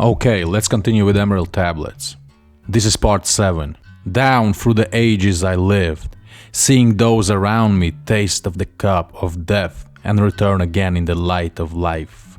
Okay, let's continue with Emerald Tablets. This is part 7. Down through the ages I lived, seeing those around me taste of the cup of death and return again in the light of life.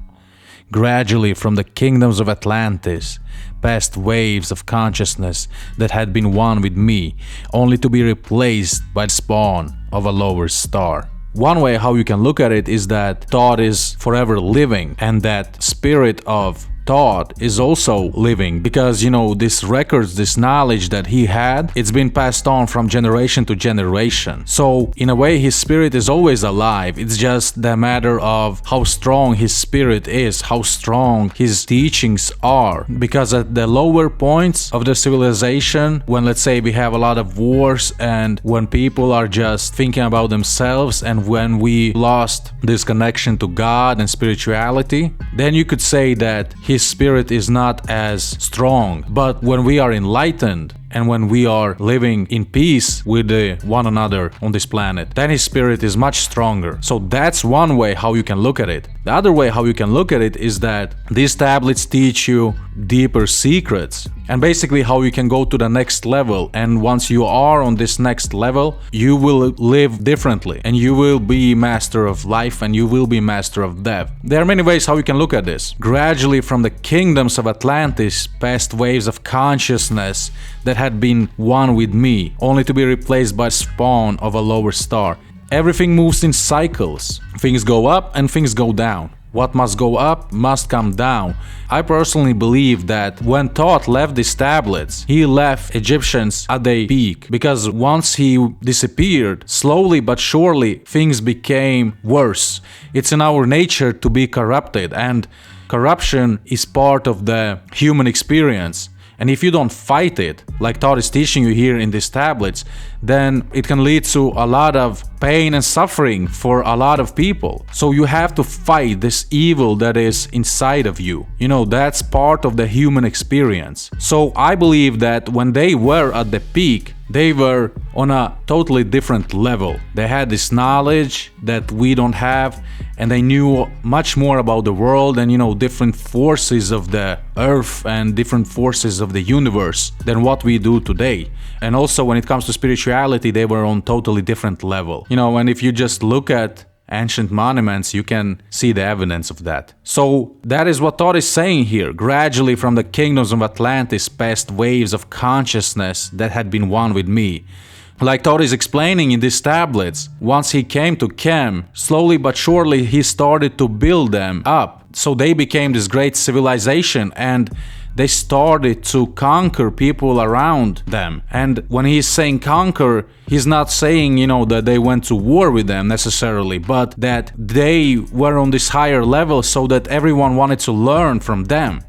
Gradually from the kingdoms of Atlantis, past waves of consciousness that had been one with me, only to be replaced by the spawn of a lower star. One way how you can look at it is that Thoth is forever living, and that spirit of Thoth is also living, because this records, this knowledge that he had, it's been passed on from generation to generation. So in a way his spirit is always alive. It's just the matter of how strong his spirit is, how strong his teachings are, because at the lower points of the civilization, when let's say we have a lot of wars and when people are just thinking about themselves, and when we lost this connection to God and spirituality, then you could say that his spirit is not as strong. But when we are enlightened and when we are living in peace with one another on this planet, then his spirit is much stronger. So that's one way how you can look at it. The other way how you can look at it is that these tablets teach you deeper secrets, and basically how you can go to the next level. And once you are on this next level, you will live differently, and you will be master of life, and you will be master of death. There are many ways how you can look at this. Gradually from the kingdoms of Atlantis, past waves of consciousness that had been one with me, only to be replaced by spawn of a lower star. Everything moves in cycles. Things go up and things go down. What must go up must come down. I personally believe that when Thoth left these tablets, he left Egyptians at their peak, because once he disappeared, slowly but surely things became worse. It's in our nature to be corrupted, and corruption is part of the human experience. And if you don't fight it, like Thoth is teaching you here in these tablets, then it can lead to a lot of pain and suffering for a lot of people. So you have to fight this evil that is inside of you. That's part of the human experience. So I believe that when they were at the peak, they were on a totally different level. They had this knowledge that we don't have, and they knew much more about the world and different forces of the earth and different forces of the universe than what we do today. And also when it comes to spirituality, they were on totally different level. And if you just look at ancient monuments, you can see the evidence of that. So that is what Thoth is saying here. Gradually from the kingdoms of Atlantis, past waves of consciousness that had been one with me. Like Thoth is explaining in these tablets, once he came to Chem, slowly but surely he started to build them up. So they became this great civilization, and they started to conquer people around them. And when he's saying conquer, he's not saying, that they went to war with them necessarily, but that they were on this higher level so that everyone wanted to learn from them.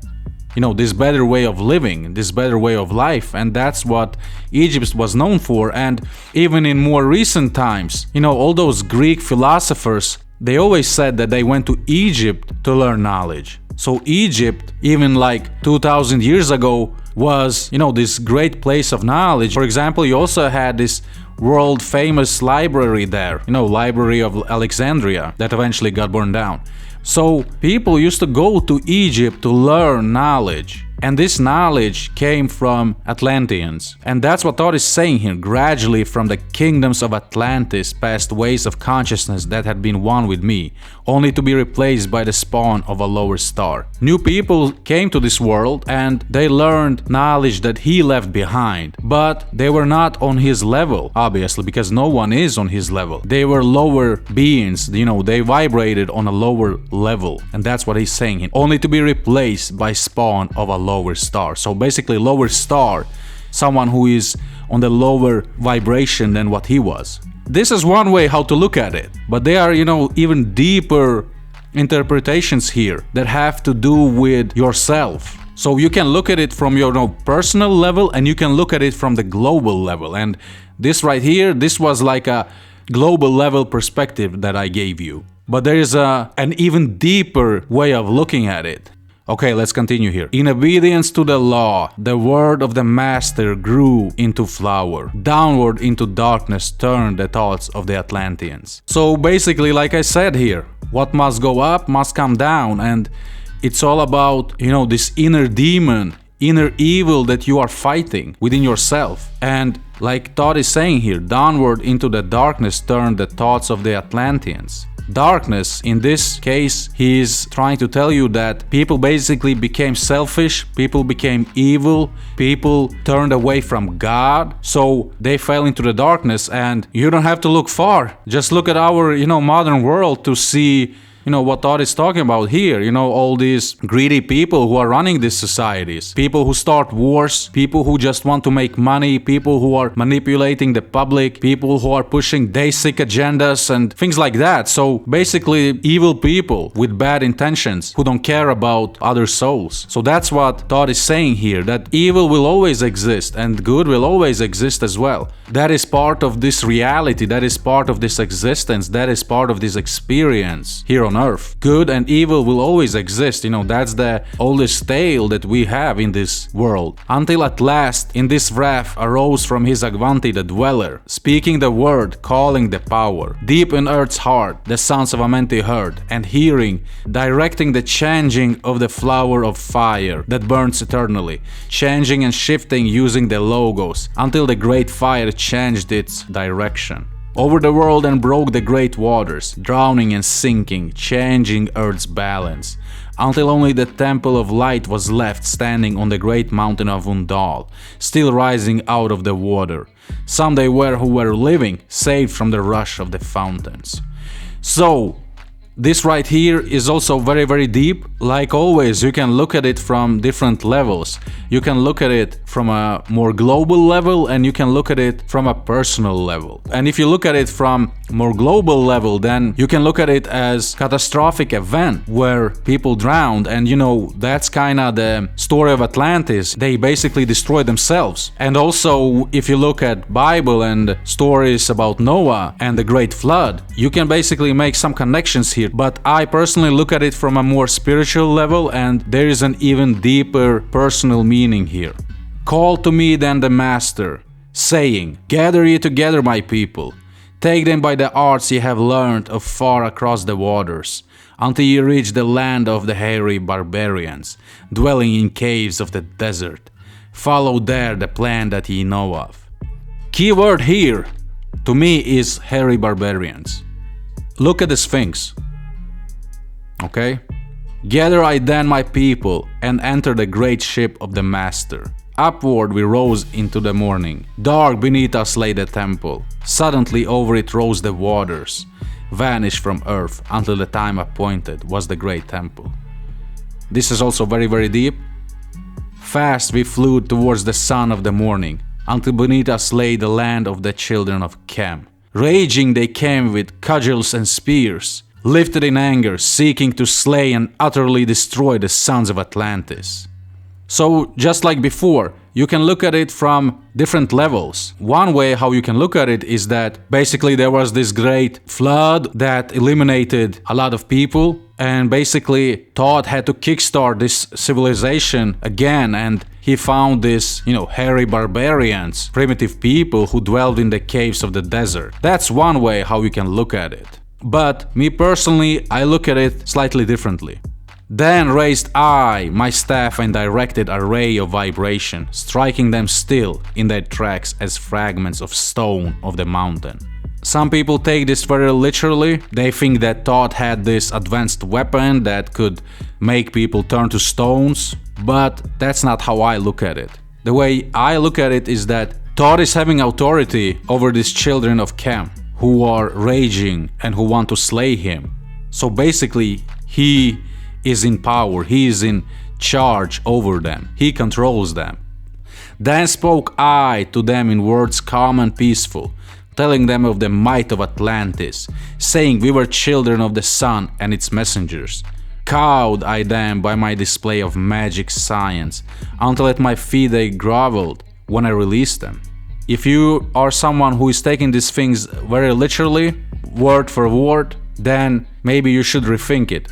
This better way of living, this better way of life, and that's what Egypt was known for. And even in more recent times, all those Greek philosophers, they always said that they went to Egypt to learn knowledge. So Egypt, even like 2000 years ago, was, this great place of knowledge. For example, you also had this world famous library there, Library of Alexandria, that eventually got burned down. So people used to go to Egypt to learn knowledge. And this knowledge came from Atlanteans. And that's what Thoth is saying here. Gradually from the kingdoms of Atlantis, past waves of consciousness that had been one with me, only to be replaced by the spawn of a lower star. New people came to this world and they learned knowledge that he left behind. But they were not on his level, obviously, because no one is on his level. They were lower beings, they vibrated on a lower level. And that's what he's saying here. Only to be replaced by spawn of a lower star. So basically lower star, someone who is on the lower vibration than what he was. This is one way how to look at it, but there are even deeper interpretations here that have to do with yourself. So you can look at it from your personal level, and you can look at it from the global level. And this right here, this was like a global level perspective that I gave you. But there is an even deeper way of looking at it. Okay, let's continue here. In obedience to the law, the word of the master grew into flower. Downward into darkness turned the thoughts of the Atlanteans. So basically, like I said here, what must go up must come down, and It's all about, this inner demon, inner evil that you are fighting within yourself. And like Thoth is saying here, downward into the darkness turned the thoughts of the Atlanteans. Darkness, in this case, he is trying to tell you that people basically became selfish, people became evil, people turned away from God, so they fell into the darkness. And you don't have to look far. Just look at our, modern world to see what Thoth is talking about here. All these greedy people who are running these societies, people who start wars, people who just want to make money, people who are manipulating the public, people who are pushing basic agendas and things like that. So basically evil people with bad intentions who don't care about other souls. So that's what Thoth is saying here, that evil will always exist and good will always exist as well. That is part of this reality, that is part of this existence, that is part of this experience here on earth. Good and evil will always exist. That's the oldest tale that we have in this world. Until at last, in this wrath arose from his Agvanti the dweller, speaking the word, calling the power. Deep in earth's heart, the sons of Amenti heard, and hearing, directing the changing of the flower of fire that burns eternally, changing and shifting using the logos, until the great fire changed its direction over the world and broke the great waters, drowning and sinking, changing earth's balance, until only the temple of light was left standing on the great mountain of Undal, still rising out of the water. Some they were who were living, saved from the rush of the fountains. So, this right here is also very, very deep. Like always, you can look at it from different levels. You can look at it from a more global level and you can look at it from a personal level. And if you look at it from more global level, then you can look at it as catastrophic event where people drowned. And that's kind of the story of Atlantis. They basically destroyed themselves. And also, if you look at Bible and stories about Noah and the great flood, you can basically make some connections here. But I personally look at it from a more spiritual level, and there is an even deeper personal meaning here. Call to me then the Master, saying, gather ye together my people, take them by the arts ye have learned of far across the waters, until ye reach the land of the hairy barbarians, dwelling in caves of the desert. Follow there the plan that ye know of. Key word here, to me, is hairy barbarians. Look at the Sphinx. Okay? Gather I then my people, and enter the great ship of the Master. Upward we rose into the morning. Dark beneath us lay the temple. Suddenly over it rose the waters. Vanished from earth until the time appointed was the great temple. This is also very, very deep. Fast we flew towards the sun of the morning, until beneath us lay the land of the children of Chem. Raging they came with cudgels and spears, lifted in anger, seeking to slay and utterly destroy the sons of Atlantis. So, just like before, you can look at it from different levels. One way how you can look at it is that basically there was this great flood that eliminated a lot of people, and basically Thoth had to kickstart this civilization again, and he found this, hairy barbarians, primitive people who dwelled in the caves of the desert. That's one way how you can look at it. But me personally, I look at it slightly differently. Then raised I my staff and directed a ray of vibration, striking them still in their tracks as fragments of stone of the mountain. Some people take this very literally. They think that Thoth had this advanced weapon that could make people turn to stones, but that's not how I look at it. The way I look at it is that Thoth is having authority over these children of Chem, who are raging and who want to slay him. So basically, he is in power, he is in charge over them, he controls them. Then spoke I to them in words calm and peaceful, telling them of the might of Atlantis, saying we were children of the sun and its messengers. Cowed I them by my display of magic science, until at my feet they groveled when I released them. If you are someone who is taking these things very literally, word for word, then maybe you should rethink it.